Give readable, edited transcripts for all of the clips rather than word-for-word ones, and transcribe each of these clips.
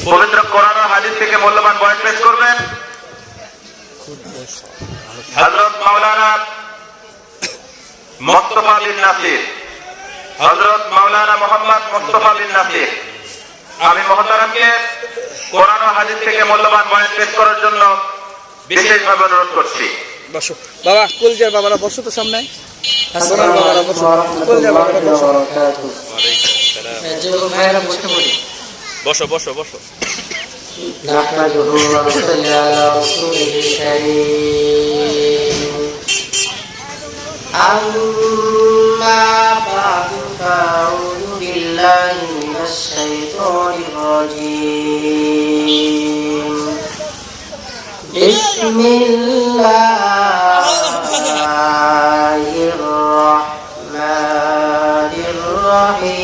পবিত্র কোরআন ও হাদিস থেকে মূল্যবান বয়ান পেশ করবেন হযরত মাওলানা মুস্তাফা বিন নাসির, হযরত মাওলানা মোহাম্মদ মুস্তাফা বিন নাসির। আমি মুহতারামকে কোরআন ও হাদিস থেকে মূল্যবান বয়ান পেশ করার জন্য বিশেষভাবে অনুরোধ করছি। বসো বাবা, কুলজার বাবারা বসো তো সামনে। আসসালামু আলাইকুম ওয়া রাহমাতুল্লাহি ওয়া বারাকাতুহু। যুবক ভাইরা বসে পড়ি। বসো বসো বসো। নাহমাদুহু ওয়া নুসাল্লি আলা রাসূলিল কারীম। আম্মা বা'দু ফাআউযু বিল্লাহি মিনাশ শাইতানির রাজীম। বিসমিল্লাহির রাহমানির রহিম।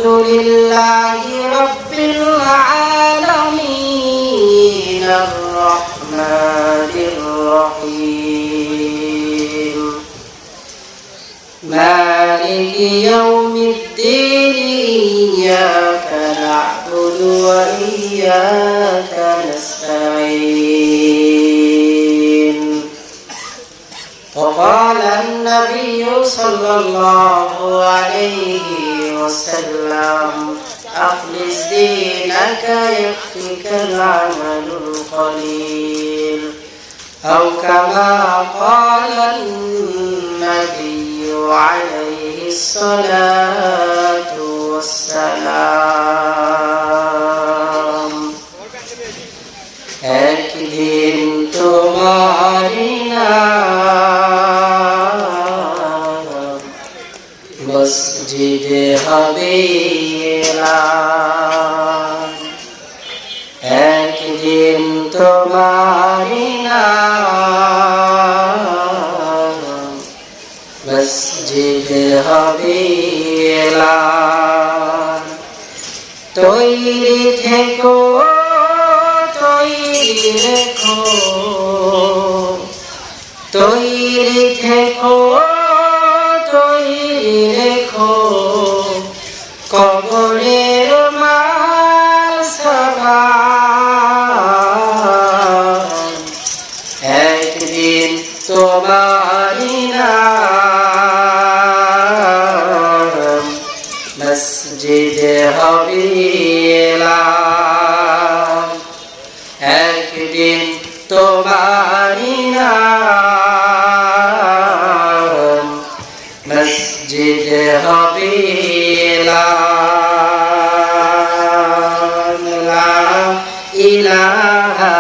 আলহামদুলিল্লাহি রাব্বিল আলামিন আর রহমানির রহিম। مالك يوم الدين إياك نعبد وإياك نستعين. وقال النبي صلى الله عليه وسلم أخلص دينك يكفك العمل القليل، أو كما قال النبي عليه الصلاة والسلام. একদিন তোমারি নাম মসজিদে হবে এলান। একদিন তোমারি নাম মসজিদে হবে এলান। তৈরি থেকো তৈরি রেখো, তৈরি থেকো তৈরি রেখো, কবরের মাল সামান। একদিন তোমারি নাম মসজিদে হবে এলান। একদিন তোমারি নাম মসজিদে হবে এলান। লা ইলাহা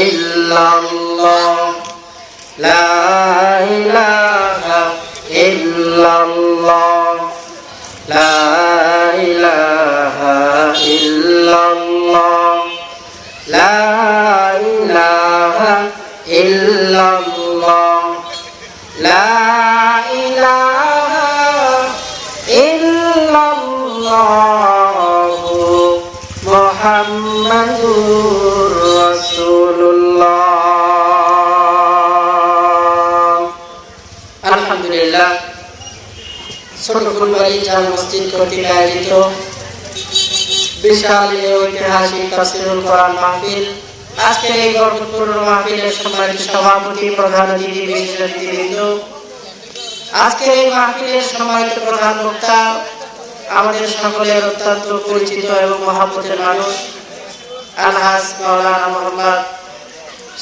ইল্লাল্লাহ, লা ইলাহা ইল্লাল্লাহ, লা ইলাহা ইল্লাল্লাহ, লা ইলাহা ইল্লাল্লাহ, লা ইলাহা ইল্লাল্লাহ মুহাম্মাদুর রাসূলুল্লাহ। আলহামদুলিল্লাহ, ছোট ফুলবাড়ি জামে মসজিদ কর্তৃক আয়োজিত বিশাল ঐতিহাসিক তাফসীরুল কোরআন মাহফিল, আজকের এই বরকতপূর্ণ মাহফিলের সম্মানিত সভাপতি, প্রধান অতিথি, বিশিষ্ট অতিথিবৃন্দ, আজকের এই মাহফিলের সম্মানিত প্রধান বক্তা, আমাদের সকলের অত্যন্ত পরিচিত এবং মহব্বতের মানুষ আলহাজ মাওলানা মোহাম্মদ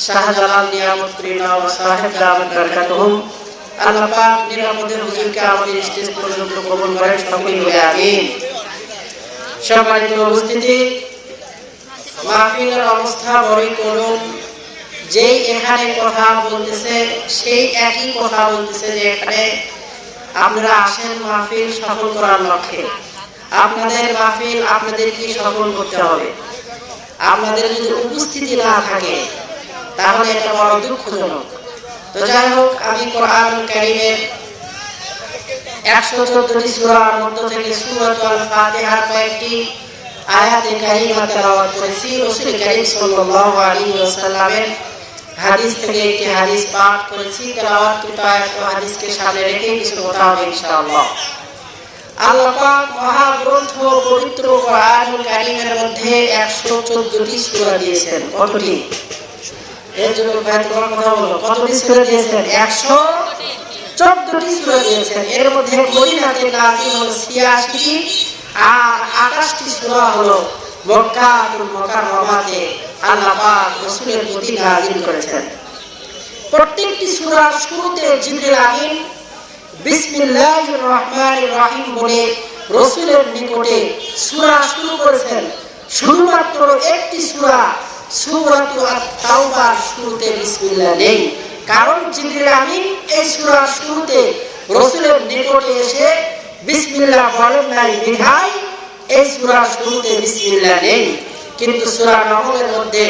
শাহজালাল নিয়ামতপুরী নওয়াব সাহেব দামাত বরকাতুহুম। আল্লাহ পাক নিরাপদের হুজুরকে আমাদের স্টেজ পর্যন্ত কবুল করেন, সকলে বলে আমিন। সম্মানিত উপস্থিতি, মাহফিলের অবস্থা বড়ই করুণ। যেই এখানে কথা বলতেছে সেই একই কথা বলতেছে যে এখানে আপনারা আসেন মাহফিল সফল করার লক্ষ্যে। আপনাদের মাহফিল আপনাদেরকে সফল করতে হবে। আপনাদের যদি উপস্থিতি না থাকে তাহলে এটা বড় দুঃখজনক। তো যাই হোক, আমি কোরআনুল কারীমের 114টি সূরার মধ্য থেকে সূরাতুল ফাতিহার কয়েকটি আয়াতে কারিমা তেলাওয়াত করেছি। রাসূল কারীম সাল্লাল্লাহু আলাইহি ওয়াসাল্লামের হাদিস থেকে একটি হাদিস পাঠ করেছি। তেলাওয়াতকৃত আয়াত ও হাদিসকে সামনে রেখে কিছু কথা হবে ইনশাআল্লাহ। আল্লাহ পাক মহাগ্রন্থ পবিত্র কোরআনুল কারীমের মধ্যে 114টি সূরা দিয়েছেন। কতটি? এর জন্য ভাই তোমার কথা বলো, কতটি সূরা দিয়েছেন? 114টি সূরা দিয়েছেন। এর মধ্যে মদিনাতে নাযিল হলো 86টি, আর 28টি সূরা হলো মক্কাতুল মুকাররমাতে আল্লাহ পাক রাসূলের প্রতি নাযিল করেছেন। প্রত্যেকটি সূরার শুরুতে জিবরিল আমিন বিসমিল্লাহির রহমানির রহিম বলে রাসূলের নিকটে সূরা শুরু করেছেন। শুধুমাত্র একটি সূরা সূরাতুল তাওবার শুরুতে বিসমিল্লাহ নেই, কারণ জিবরিল আমিন এই সূরার শুরুতে রাসূলের নিকটে এসে বিসমিল্লাহ বলেন নাই, বিধায় এই সূরার শুরুতে বিসমিল্লাহ নেই। কিন্তু সূরা নহলের মধ্যে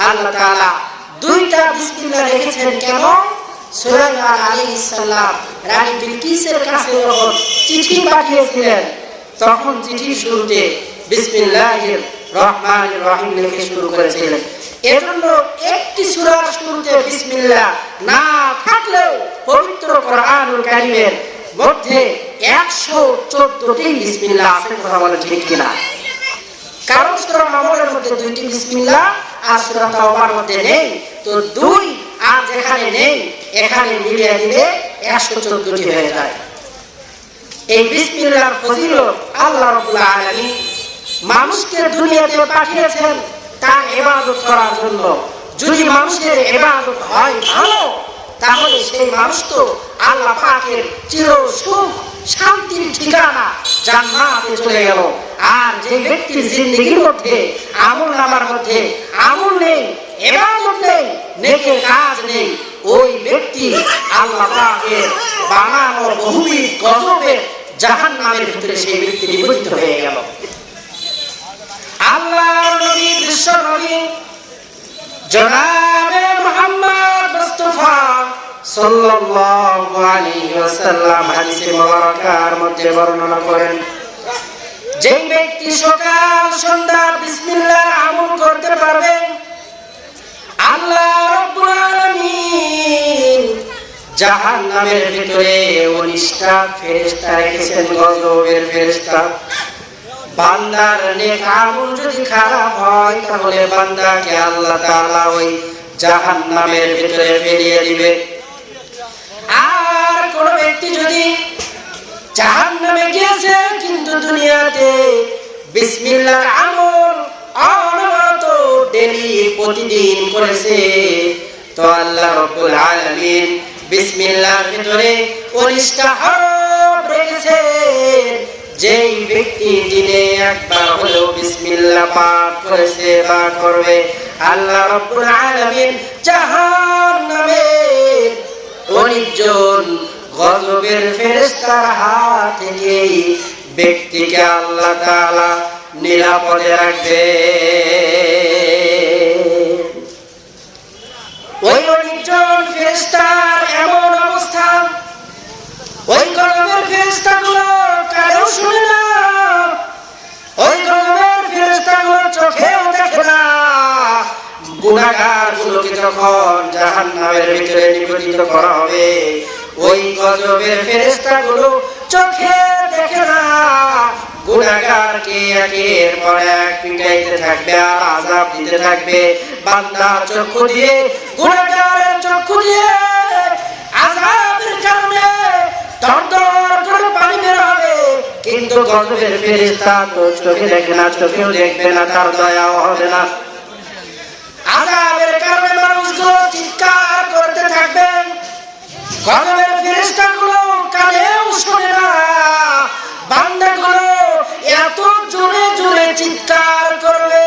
আল্লাহ তাআলা দুইটা বিসমিল্লাহ রেখেছেন। কেন? সুলাইমান আলাইহিস সালাম রানী বিলকিসের কাছে যখন চিঠি পাঠিয়েছিলেন, তখন চিঠির শুরুতে বিসমিল্লাহির রহমানির রহিম লিখে শুরু করেছিলেন। এজন্য একটি সূরার শুরুতে বিসমিল্লাহ না থাকলেও পবিত্র কোরআনুল কারীমের মধ্যে 114টি বিসমিল্লাহ আছে। কথা বলে ঠিক কিনা? কারণ সূরা নহলের মধ্যে 2টি বিসমিল্লাহ আর সূরা তাওবার মধ্যে নেই। তো 2 আর যেখানে নেই এখানে মিলিয়ে দিলে 114টি হয়ে যায়। এই বিসমিল্লাহর ফজিলত আল্লাহ রাব্বুল আলামিন মানুষকে দুনিয়াতে পাঠিয়েছেন তার ইবাদত করার জন্য। যদি মানুষের ইবাদত হয় ভালো, তাহলে সেই মানুষ তো আল্লাহ পাকের চির সুখ শান্তির ঠিকানা জান্নাতে চলে গেল। আর যে ব্যক্তির জিন্দেগির মধ্যে আমল নামার মধ্যে আমল নেই, ইবাদত নেই, নেকের কাজ নেই, ওই ব্যক্তি আল্লাহ পাকের বানানো বহুবিধ গজবের জাহান্নামের ভিতরে সেই ব্যক্তি নিমজ্জিত হয়ে গেল। আল্লাহর নবী বিশ্ব নবী জনাবে মুহাম্মদ মুস্তাফা সাল্লাল্লাহু আলাইহি ওয়াসাল্লাম হাদিসে মুবারাকার মধ্যে বর্ণনা করেন, যে ব্যক্তি সকাল সন্ধ্যা বিসমিল্লাহর আমল করতে পারবে, আল্লাহ রাব্বুল আলামিন জাহান্নামের ভিতরে 19টা ফেরেশতা রেখেছেন, গজবের ফেরেশতা। বান্দার নেক আমল যদি খারাপ হয়, তাহলে বান্দাকে আল্লাহ তাআলা ওই জাহান্নামের ভিতরে ফেলিয়ে দিবে। আর কোন ব্যক্তি যদি জাহান্নামে গিয়েছে কিন্তু দুনিয়াতে বিসমিল্লাহর আমল অনবরত ডেইলি প্রতিদিন করেছে, তো আল্লাহ রাব্বুল আলামিন বিসমিল্লাহর ভিতরে 19টা হরফ রেখেছেন। যেই ব্যক্তি দিনে একবার হলেও বিসমিল্লাহ পাঠ করেছে বা করবে, আল্লাহ রাব্বুল আলামিন জাহান্নামের 19 জন গজবের ফেরেশতার হাত থেকে ব্যক্তিকে আল্লাহ তাআলা নিরাপদে রাখবে। ওই 19 জন ফেরেশতার এমন অবস্থা, ওই গজবের ফেরেশতাগুলো কারো শুনে না, ওই গজবের ফেরেশতাগুলো চোখেও দেখে না। গুনাহগারগুলোকে যখন জাহান্নামের ভিতরে নিমজ্জিত করা হবে, ওই গজবের ফেরেশতাগুলো চোখে দেখে না, গুনাহগারকে একের পর এক পিটাইতে থাকবে আর আযাব দিতে থাকবে। বান্দার চক্ষু দিয়ে, গুনাহগারের চক্ষু দিয়ে আযাবের কারণে দরদর করে পানি বের হবে, কিন্তু গজবের ফেরেশতা তো চোখে দেখে না, চোখেও দেখবে না, তার দয়াও হবে না। আযাবের কারণে মানুষগুলো চিৎকার করতে থাকবে, গজবের ফেরেশতাগুলো কানেও শোনে না। বান্দাগুলো এত জোরে জোরে চিৎকার করবে,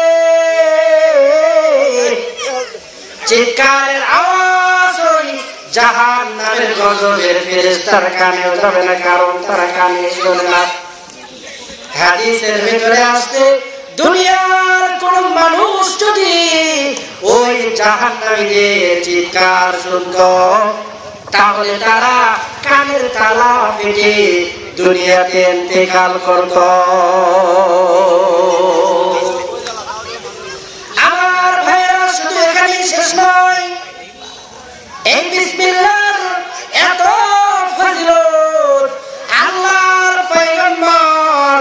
চিৎকারের আওয়াজ ওই জাহান্নামের গজবের ফেরেশতার কানেও যাবে না, কারণ তারা কানে শোনে না। হাদিসের ভিতরে আসছে, দুনিয়ার কোন মানুষ যদি ওই জাহান্নামীদের চিৎকার শুনতো, তাহলে তারা কানের তালা পেটে দুনিয়াতে ইন্তেকাল করত। আমার ভাইরা শুধু এখানেই শেষ নয়, বিসমিল্লাহর এত ফজিলত, আল্লাহর পয়গম্বর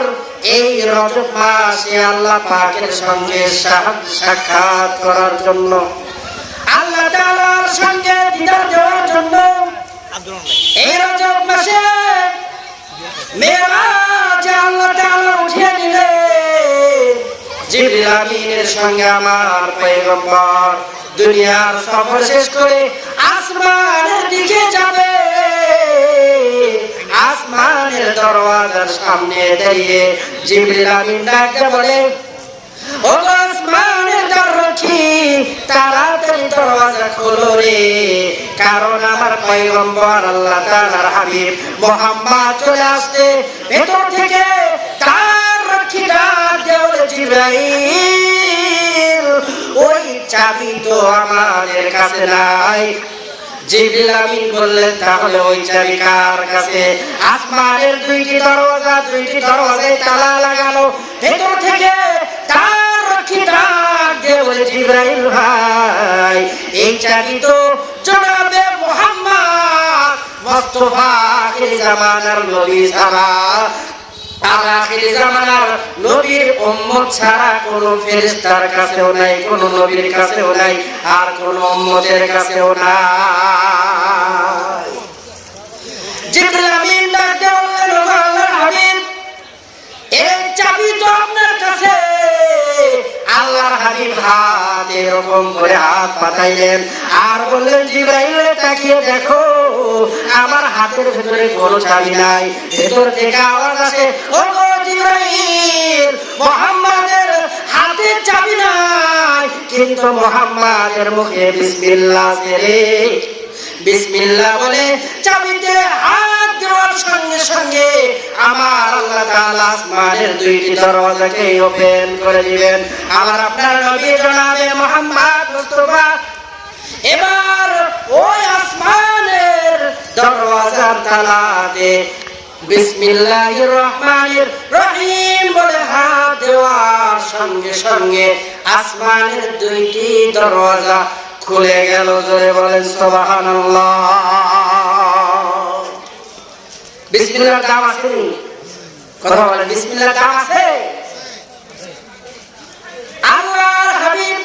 এই রজব মাসে আল্লাহ পাকের সঙ্গে সাক্ষাৎ করার জন্য, আল্লাহ তাআলার সঙ্গে দিদার দেওয়ার জন্য এই রজব মাসে মেরাজে আল্লাহ তাআলা উঠিয়ে নিলেন। জিবরিল আমিনের সঙ্গে আমার পয়গম্বর দুনিয়ার সফর শেষ করে আসমানের দিকে যাবে। আসমানের দরওয়াজার সামনে দাঁড়িয়ে জিবরিল আমিন ডাকতে বলে, ও আসমানের দরজা, তাড়াতাড়ি দরওয়াজা খোলো রে, কারণ আমার পয়গম্বর আল্লাহ তাআলার হাবিব মুহাম্মদ চলে আসছে। ভেতর থেকে তার রক্ষী ডাক দেওয়া, জিবরাইল ওই চাবি তো আমাদের কাছে নাই। জিবরিল আমিন বললেন, তাহলে ওই চাবি কার কাছে? আসমানের দুইটি দরওয়াজায় তালা লাগানো। ভেতর থেকে তার রক্ষী ডাক দিয়ে বলে, জিবরাইল ভাই, এই চাবি তো জনাবে মুহাম্মদ মুস্তাফা আখির জামানার নবী ছাড়া, আর আখির জামানার নবীর উম্মত ছাড়া কোন ফেরেশতার কাছেও নাই, কোন নবীর কাছেও নাই, আর কোন উম্মতের কাছেও নাই। জিবরিল আমিন ডাকতে বললেন, ও আল্লাহর হাবিব, এই চাবি তো আপনার কাছে। আল্লাহর হাবিব হাত এরকম করে হাত পাঠাইলেন আর বললেন, জিবরাইল তাকিয়ে দেখো, আমার হাতের ভিতরে কোনো চাবি নাই। ভেতর থেকে আওয়াজ আসে, ও গো জিবরাইল, মুহাম্মাদের হাতে চাবি নাই, কিন্তু মুহাম্মাদের মুখে বিসমিল্লাহ আছে রে। বিসমিল্লাহ বলে চাবিতে হাত দেওয়ার সঙ্গে সঙ্গে আমার আল্লাহ তাআলা আসমানের দুইটি দরওয়াজাকে ওপেন করে দিবেন। আমার আপনার নবী জনাবে মুহাম্মদ মুস্তাফা এবার ওই আসমানের দরওয়াজার তালাতে বিসমিল্লাহির রহমানির রহিম বলে হাত দেওয়ার সঙ্গে সঙ্গে আসমানের দুইটি দরওয়াজা খুলে গেল। জোরে বলেন সুবহানাল্লাহ। বিসমিল্লাহর দাম আছে? কথা বলেন, বিসমিল্লাহর দাম আছে? আল্লাহর হাবিব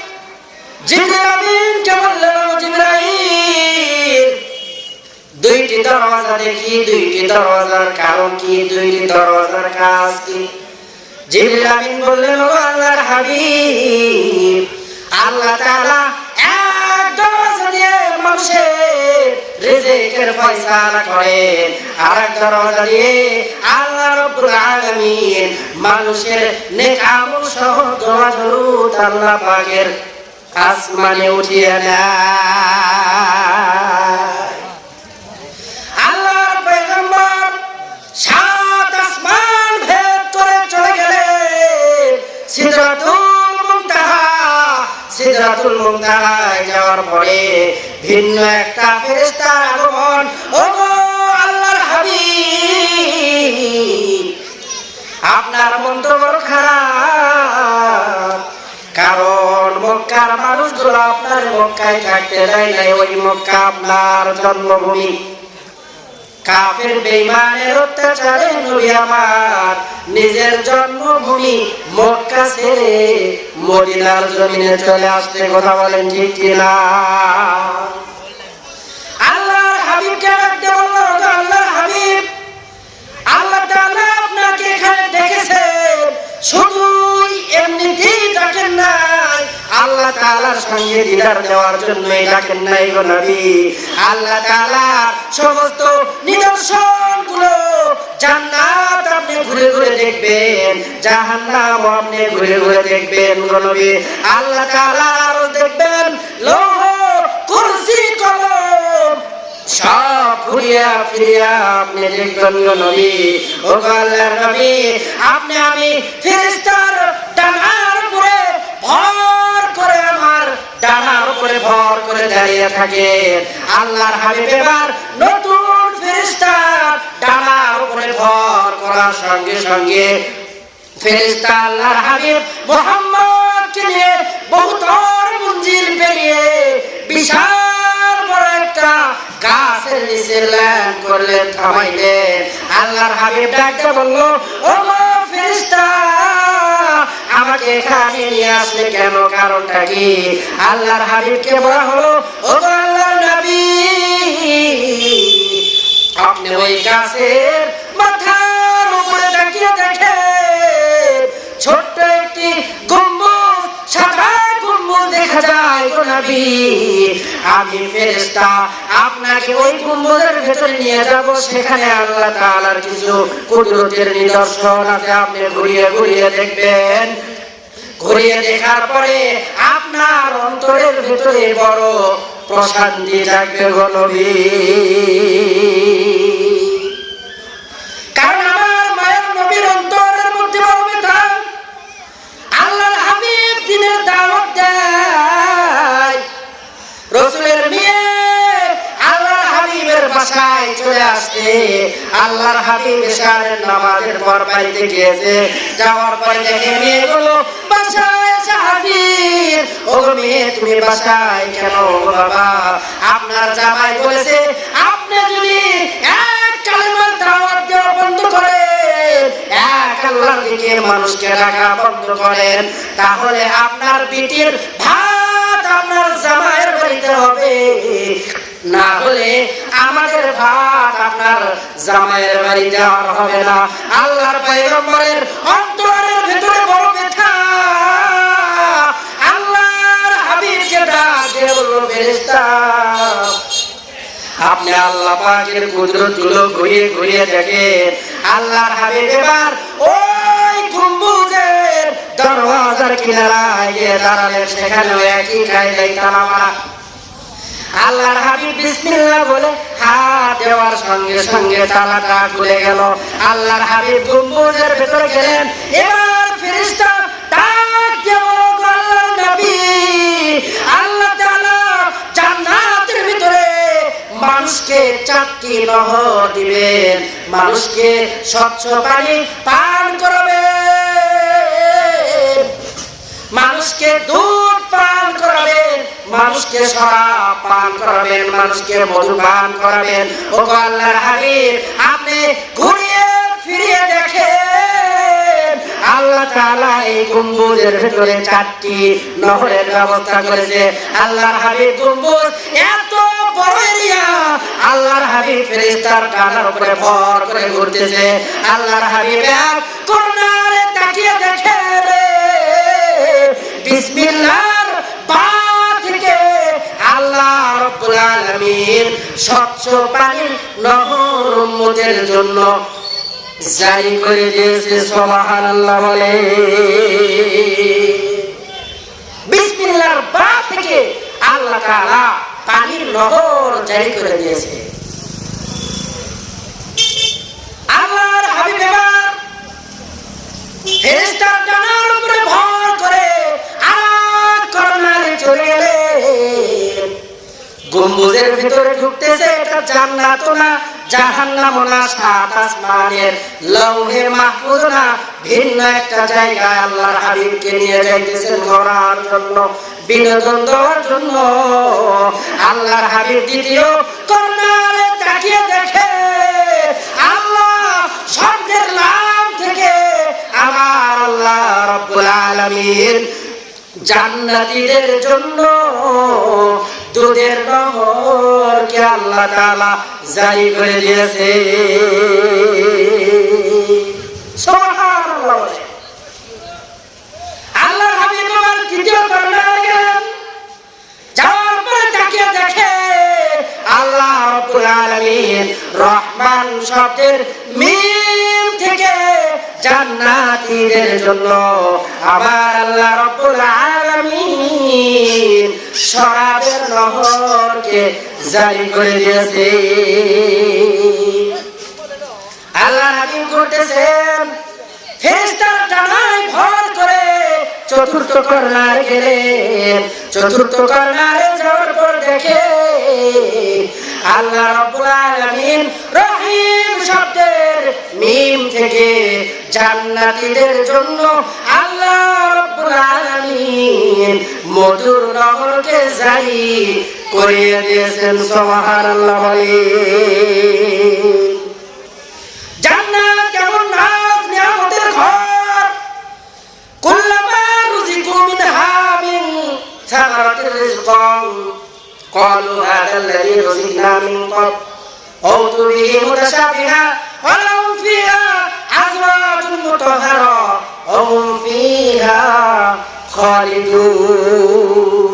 জিবরিল আমিনকে বললেন, জিবরাইল, দুইটি দরওয়াজা দেখি, দুইটি দরওয়াজার কারণ কি, দুইটি দরওয়াজার কাজ কি? জিবরিল আমিন বললেন, ও আল্লাহর হাবিব, আল্লাহ তাআলা এক দরওয়াজা দিয়ে মানুষের রিজিকের ফয়সালা করেন, আর এক দরওয়াজা দিয়ে আল্লাহ রাব্বুল আলামিন মানুষের নেক আমল সহ দোয়া দরুদ আল্লাহ পাকের আসমানে উঠিয়ে নেয়। আল্লাহর পয়গম্বর সাত আসমান ভেদ করে চলে গেলেন সিদরাতুল মুনতাহায় যাওয়ার পরে ভিন্ন একটা ফেরেশতার আগমন। ওগো আল্লাহর হাবিব, আপনার মন তো বড় খারাপ, কারণ মক্কার মানুষগুলো আপনার মক্কায় থাকতে দেয় নাই। ওই মক্কা আপনার জন্মভূমি। কাফের বেঈমানের অত্যাচারে নবী আমার নিজের জন্মভূমি মক্কা ছেড়ে মদিনার জমিনে চলে আসতে, কথা বলেন ঠিক কিনা? আল্লাহর হাবিবকে ডাকতে বলল, আল্লাহর হাবিব, আল্লাহ তাআলা আপনাকে এখানে ডেকেছেন, শুধুই এমনিতেই ডাকেন নাই, আল্লাহ তাআলার সঙ্গে দিদার দেওয়ার জন্যই ডাকেন নাই গো নবী। আল্লাহ তাআলার সমস্ত নিদর্শনগুলো, জান্নাত আপনি ঘুরে ঘুরে দেখবেন, জাহান্নাম আপনি ঘুরে ঘুরে দেখবেন গো নবী। আল্লাহ তাআলা আরো দেখবেন, লৌহ কুরসি কলম সব ঘুরিয়া ফিরিয়া আপনি দেখবেন গো নবী। ও আল্লাহর নবী, আপনি আমি ফেরেশতার ডানার উপরে ভর করে, আমার ডানার উপরে ভর করে দাঁড়িয়ে থাকেন। আল্লাহর হাবিব এবার নতুন ফেরেশতার ডানার উপরে ভর করার সঙ্গে সঙ্গে ফেরেশতা আল্লাহর হাবিব মুহাম্মদকে নিয়ে বহুতর মঞ্জিল পেরিয়ে বিশাল বড় একটা গাছের নিচে ল্যান্ড করলেন, থামাইলেন। আল্লাহর হাবিব ডাকতে বলল, ও গো ফেরেশতা, আমাকে এখানে নিয়ে আসলে কেন, কারণটা কি? আল্লাহর হাবিবকে বলা হলো, ও গো আল্লাহর নবী, আপনি ওই গাছের মাথার উপরে তাকিয়ে দেখেন, ছোট্ট একটি গম্বুজ, সাদা গম্বুজ দেখা যায় গো নবী। আমি ফেরেশতা আপনাকে ওই গম্বুজের ভেতরে নিয়ে যাব, সেখানে আল্লাহ তাআলার কিছু কুদরতের নিদর্শন আছে, আপনি ঘুরিয়ে ঘুরিয়ে দেখবেন। ঘুরিয়ে দেখার পরে আপনার অন্তরের ভিতরে বড় প্রশান্তি জাগবে গো নবী। কারণ আমার মায়ের নবীর অন্তরের মধ্যে বড় ব্যথা। আল্লাহর হাবিব দিনের দাওয়াত দেয়, রাসূলের মেয়ে আল্লাহর হাবিবের বাসায় চলে আসছে। আল্লাহর হাবিব এশারের নামাজের পর বাড়িতে গিয়েছে, যাওয়ার পরে দেখে মেয়েগুলো বাসায় এসে হাজির। ও মেয়ে, তুমি বাসায় কেন? বাবা, আপনার জামাই বলেছে আপনি যদি এক কালেমার দাওয়াত দেওয়া বন্ধ করেন, এক আল্লাহর দিকে মানুষকে ডাকা বন্ধ করেন, তাহলে আপনার বিটির ভাত আপনার জামাইয়ের বাড়িতে হবে, না হলে আমাদের ভাত আপনার জামাইয়ের বাড়িতে আর হবে না। আল্লাহর পয়গম্বরের অন্তরের ভিতরে বড় ব্যথা। আল্লাহর হাবিবকে ডাক দিয়ে বলল, ফেরেশতা, আপনি আল্লাহ পাকের কুদরতগুলো ঘুরিয়ে ঘুরিয়ে দেখেন। আল্লাহর হাবিব এবার ওই গম্বুজের দরওয়াজার কিনারায় গিয়ে দাঁড়ালেন, সেখানেও একই কায়দায় তালা মারা। আল্লাহর হাবিব বিসমিল্লাহ বলে হাত দেওয়ার সঙ্গে সঙ্গে তালাটা খুলে গেল। আল্লাহর হাবিব গম্বুজের ভেতরে গেলেন। এবার ফেরেশতা ডাক দিয়ে বলল, আল্লাহর নবী, আল্লাহ তাআলা জান্নাতের ভিতরে মানুষকে 4টি নহর দিবেন, মানুষকে স্বচ্ছ পানি পান করাবেন, মানুষকে দুধ পান করাবেন, মানুষকে শরাব পান করাবেন, মানুষকে মধু পান করাবেন। ও আল্লাহর হাবিব, আপনি ঘুরিয়ে ফিরিয়ে দেখেন, আল্লাহ তাআলা এই গম্বুজের ভিতরে 4টি নহরের ব্যবস্থা করেছে। আল্লাহর হাবিব গম্বুজ এত বড় এরিয়া, আল্লাহর হাবিব ফেরেশতার ডানার উপরে ভর করে ঘুরতেছে। আল্লাহর হাবিব এক করুণারে তাকিয়ে দেখে রে, বিসমিল্লাহর বা থেকে আল্লাহ রাব্বুল আলামিন স্বচ্ছ পানির নহর উম্মতের জন্য জারি করে দিয়েছে। সুবহানাল্লাহ বলে, বিসমিল্লাহর বা থেকে আল্লাহ তাআলা পানির নহর জারি করে দিয়েছে। আল্লাহর হাবিব এবার ফেরেশতার ডানার উপরে ভর করে চলে গেলেন। গম্বুজের ভিতরে ঢুকতেছে, এটা জান্নাত না জাহান্নাম না, 7 আসমানের লৌহে মাহফুজ না, ভিন্ন একটা জায়গায় আল্লাহর হাবিবকে নিয়ে যাইতেছেন ঘোরার জন্য, বিনোদন দেওয়ার জন্য। আল্লাহর হাবিব দ্বিতীয় করুণারে তাকিয়ে দেখে, আল্লাহ শব্দের নাম থেকে আমার আল্লাহ রাব্বুল আলামিন জান্নাতীদের জন্য দুধের নহরকে আল্লাহ তাআলা জারি করে দিয়েছে। সুবহানাল্লাহ। আল্লাহর হাবিব আমার তৃতীয় করুণায় গেলেন, যাওয়ার পরে তাকিয়ে দেখে আল্লাহ রাব্বুল আলামিন রহমান শব্দের মিম থেকে জান্নাতীদের জন্য আমার আল্লাহ রাব্বুল আলামিন শরাবের নহরকে জারি করে দিয়েছে। আল্লাহ হাবিব করতেছেন, ফেরেশতার ডানায় ভর করে চতুর্থ করুণায় গেলেন। চতুর্থ করুণায় যাওয়ার পর দেখে আল্লাহ রাব্বুল আলামিন রহিম শব্দের মিম থেকে জান্নাতীদের জন্য আল্লাহ রাব্বুল আলামিন মধুর নহরকে জারি করিয়ে দিয়েছেন। সুবহানাল্লাহ বলেন। জান্নাত কেমন নাজ নিয়ামতের ঘর, কুল্লামা রুজিকু মিনহা মিন সামারাতির রিজকান ক্বালু হাযাল্লাযী রুজিকনা মিন ক্বাবল আউতু বিহি মুতাশাবিহা ওয়া লাহুম ফিহা আজওয়াজুন মুতাহহারা ওয়া হুম ফিহা খালিদুন।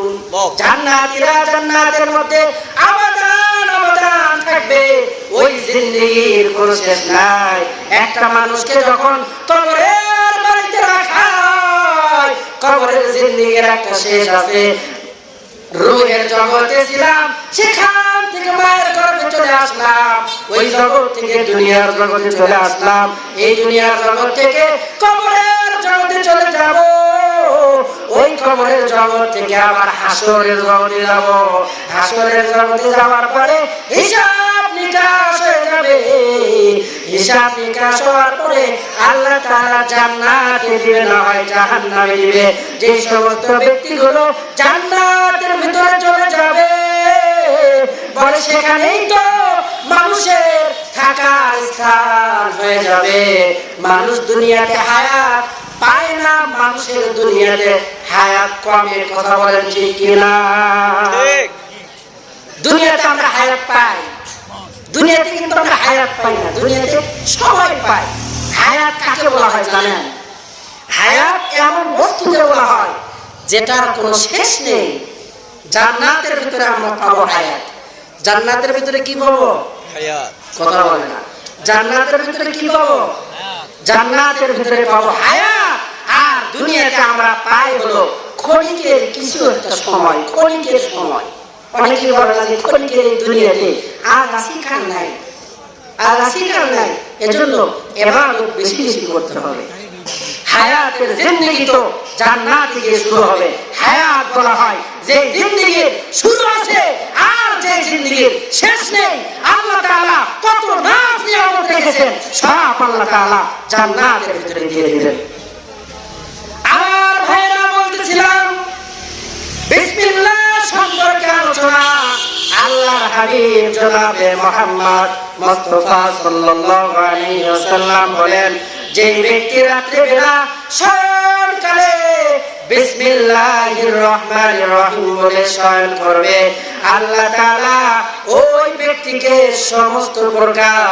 জান্নাতীরা জান্নাতের মধ্যে আবাদান আবাদান থাকবে, ওই জিন্দেগির কোনো শেষ নাই। একটা মানুষকে যখন কবরের বাড়িতে রাখা হয়, কবরের জিন্দেগির একটা শেষ আছে। রূহের জগতে ছিলাম, সেখান থেকে মায়ের গর্ভে চলে আসলাম, ওই জগৎ থেকে দুনিয়ার জগতে চলে আসলাম, এই দুনিয়ার জগৎ থেকে কবরের জগতে চলে যাব, ওই কবরের জগৎ থেকে আবার হাসরের জগতে যাব। হাসরের জগতে যাওয়ার পরে হিসাব নিকাশ হয়ে যাবে। হিসাব নিকাশ হওয়ার পরে আল্লাহ তাআলা জান্নাতে দিবে না হয় জাহান্নামে দিবে। যে সমস্ত ব্যক্তিগুলো জান্নাতের ভিতরে চলে যাবে, বলে সেখানেই তো মানুষের থাকার স্থান হয়ে যাবে। মানুষ দুনিয়াতে হায়াত পায় না, মানুষের দুনিয়াতে হায়াত কমে। কথা বলেন ঠিক কিনা? দুনিয়াতে আমরা হায়াত পাই, দুনিয়াতে কিন্তু আমরা হায়াত পাই না, দুনিয়াতে সবাই পায়। হায়াত কাকে বলা হয় জানেন? হায়াত এমন বস্তুকে বলা হয় যেটার কোনো শেষ নেই। জান্নাতের ভিতরে আমরা পাবো হায়াত। জান্নাতের ভিতরে কি পাবো? হায়াত। কথা বলে না। জান্নাতের ভিতরে কি পাবো? জান্নাতের ভিতরে পাবো হায়াত। আর দুনিয়াতে আমরা পাই হলো ক্ষণিকের কিছু একটা সময়, ক্ষণিকের সময়। অনেকে বলে যে ক্ষণিকের এই দুনিয়াতে আর রাশিকার নাই, আর রাশিকার নাই, এজন্য ইবাদত বেশি বেশি করতে হবে। হায়াতের জিন্দেগি তো জান্নাত থেকে শুরু হবে। হায়াত বলা হয় যে জিন্দেগির শুরু আছে আর যে জিন্দেগির শেষ নেই। আল্লাহ তাআলা কত নাজ নিয়ামত রেখেছেন, সব আল্লাহ তাআলা জান্নাতের ভিতরে দিয়ে দিবেন। আমার ভাইরা বলতেছিলাম বিসমিল্লাহ সম্পর্কে আলোচনা। আল্লাহর হাবিব জনাবে মুহাম্মদ মুস্তাফা সাল্লাল্লাহু আলাইহি ওয়াসাল্লাম বলেন, যে ব্যক্তি রাত্রে বেলা শয়নকালে বিসমিল্লাহির রহমানির রহিম বলে শয়ন করবে, আল্লাহ তাআলা ওই ব্যক্তিকে সমস্ত প্রকার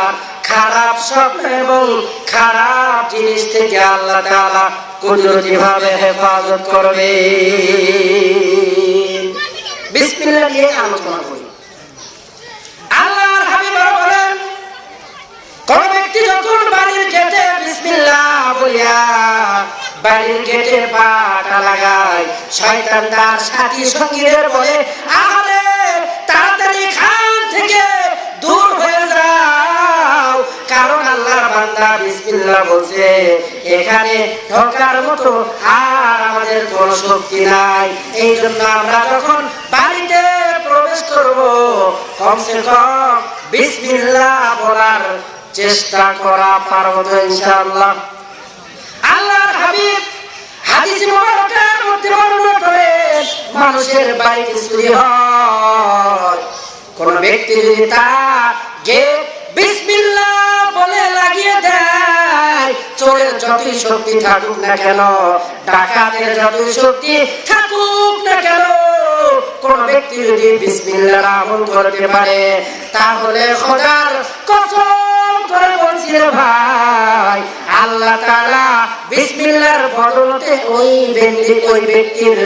খারাপ স্বপ্ন এবং খারাপ জিনিস থেকে আল্লাহ তাআলা কুদরতি ভাবে হেফাজত করবে। বিসমিল্লাহ নিয়ে আলোচনা করি। আল্লাহর হাবিব বলেন, কোন ব্যক্তি যখন বাড়ির গেটে বিসমিল্লাহ বলিয়া বাড়ির গেটে পাটা লাগায়, শয়তান তার সাথী সঙ্গীদের বলে, আরে তাড়াতাড়ি এখান থেকে দূর হয়ে যাও, কারণ আল্লাহর বান্দা বিসমিল্লাহ বলছে, এখানে ঢোকার মতো আর আমাদের কোনো শক্তি নাই। এই জন্য আমরা যখন বাড়িতে প্রবেশ করব, কমসে কম বিসমিল্লাহ বলার চেষ্টা করা পারবো তো ইনশাআল্লাহ। আল্লাহর হাবিব হাদিস মুবারকের মধ্যে বর্ণনা করেন, মানুষের বাড়িতে চুরি হয়, কোন ব্যক্তি যদি তার গেট বিসমিল্লাহ বলে লাগিয়ে দেয়, চোরের যতই শক্তি থাকুক না কেন, ডাকাতের যতই শক্তি থাকুক না কেন, কোন ব্যক্তি যদি বিসমিল্লাহর আমল করতে পারে, তাহলে খোদার কসম করে বলছি রে ভাই, আল্লাহ তাআলা বিসমিল্লাহর বদলতে ওই ব্যক্তির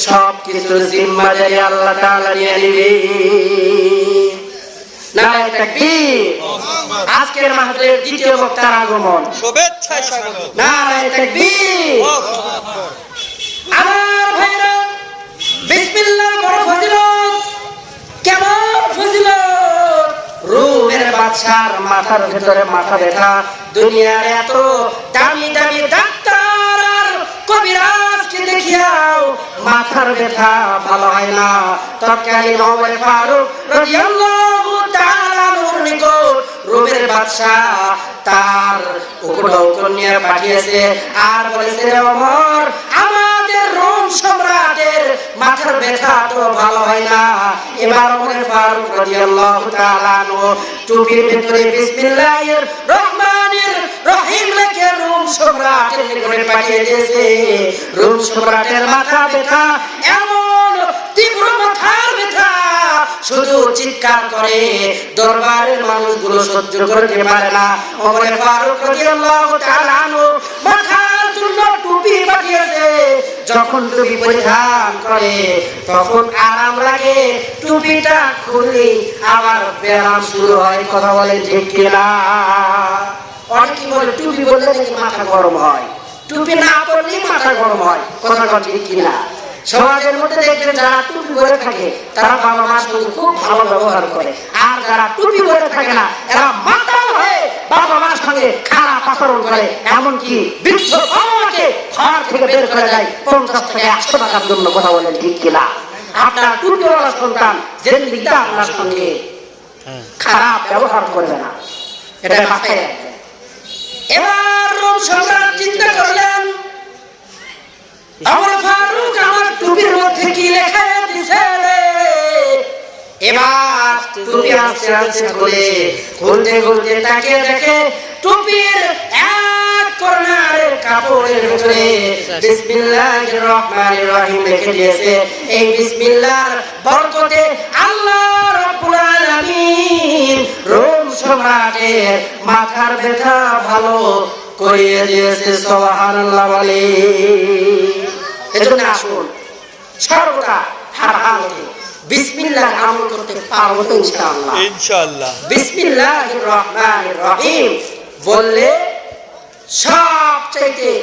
সব কিছুর জিম্মাদারি আল্লাহ তাআলা নিয়ে নেবে। নারায়ে তাকবীর। আজকের মাহফিলের দ্বিতীয় বক্তার আগমন, শুভেচ্ছা স্বাগত। নারায়ে তাকবীর। আমার ভাইরা, বিসমিল্লাহর বড় ফজিলত। কেমন ফজিলত! রুমের বাদশার মাথার ভিতরে মাথা ব্যথা, দুনিয়ার এত দামি দামি ডাক্তার আর কবিরাজকে দেখিয়াও মাথার ব্যথা ভালো হয় না। তৎকালীন ওমর ফারুক রাদিয়াল্লাহু তাআলা আনহুর নিকট রুমের বাদশা তার উপকন্যা পাঠিয়েছে আর বলেছে, রে ওমর, আমাদের রোম সম্রাটের মাথার ব্যথা তো ভালো হয় না। এবার ওমর ফারুক রাদিয়াল্লাহু তাআলা আনহু টুপির ভিতরে বিসমিল্লাহির রহমানির রহিম লিখে রোম সম্রাটের নিকটে পাঠিয়ে দিয়েছে। রোম সম্রাটের মাথা ব্যথা এমন তীব্র মাথার ব্যথা, শুধু চিৎকার করে, দরবারের মানুষগুলো সহ্য করতে পারে না। ওমর ফারুক রাদিয়াল্লাহু তাআলা আনহু মাথার জন্য টুপি পাঠিয়েছে। যখন টুপি পরিধান করে তখন আরাম লাগে, টুপিটা খুলে আবার ব্যায়াম শুরু হয়। কথা বলেন ঠিক কিনা? অনেকে বলে টুপি বললে নাকি মাথা গরম হয়, টুপি না পরলেই মাথা গরম হয়। কথা ঠিক কিনা? সমাজের মধ্যে দেখবেন যারা টুপি পরে থাকে তারা বাবা মার সঙ্গে খুব ভালো ব্যবহার করে, আর যারা টুপি পরে থাকে না এরা মাতাল হয়ে বাবা মার সঙ্গে খারাপ আচরণ করে। এমনকি বৃদ্ধ বাবা মাকে ঘর থেকে বের করে দেয় 50 থেকে 100 টাকার জন্য। কথা বলেন ঠিক কিনা? আপনার টুপিওয়ালা সন্তান জিন্দেগিতে আপনার সঙ্গে খারাপ ব্যবহার করবে না, এটা মাথায় রাখবেন। এবার রোম সম্রাট চিন্তা করলেন, ওমর ফারুক আমার টুপির মধ্যে কি লেখা দিছে রে? এবার টুপি আস্তে আস্তে খুলতে তাকিয়ে দেখে টুপির এক কর্নারের কাপড়ের ভিতরে বিসমিল্লাহির রহমানির রহিম লিখে দিয়েছে। এই বিসমিল্লাহর বরকতে আল্লাহ রাব্বুল আলামিন রোম সম্রাটের মাথার ব্যথা ভালো করিয়ে দিয়েছে। সুবহানাল্লাহ বলে। এজন্য আসুন সর্বদা হার হালতে বিসমিল্লাহ আমল করতে পারবো তো ইনশাআল্লাহ। ইনশাআল্লাহ বিসমিল্লাহির রহমানির রহিম বললে সবচেয়ে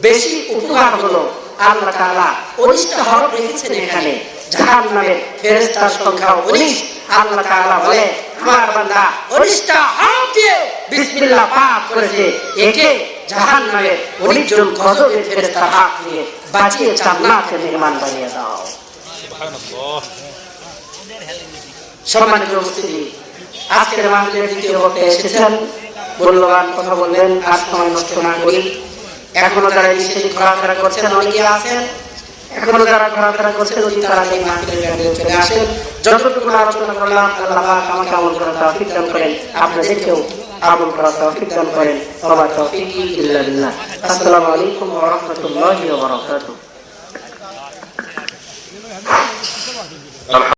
বেশি উপকার হলো আল্লাহ তাআলা 19টা হরফ রেখেছেন এখানে। জাহান্নামের ফেরেশতার সংখ্যা 19। আল্লাহ তাআলা বলে, আমার বান্দা 19টা হরফ দিয়ে বিসমিল্লাহ পাঠ করেছে, একে জাহান্নামের 19 জন গজবের ফেরেশতার হাত দিয়ে বাঁচিয়ে জান্নাতের মেহমান বানিয়ে দাও। সুবহানাল্লাহ। সম্মানিত উপস্থিতি, আজকের মাহফিলের দ্বিতীয় বক্তা এসেছেন, মূল্যবান কথা বললেন। আর সময় নষ্ট না করি, এখনো যারা নিষেধ ঘোরাফেরা করছেন অনেকে আছেন, এখনো যারা ঘোরাফেরা করছেন যদি তারা এই মাহফিলের ব্যাপারে চলে আসেন। যতটুকু আলোচনা করলাম আল্লাহ পাক আমাকে আমল করার তৌফিক দান করেন, আপনাদেরকেও আমল করার তৌফিক দান করেন। ওয়া মা তাওফীকি ইল্লা বিল্লাহ। আসসালামু আলাইকুম ওয়া রাহমাতুল্লাহি ওয়া বারাকাতুহু।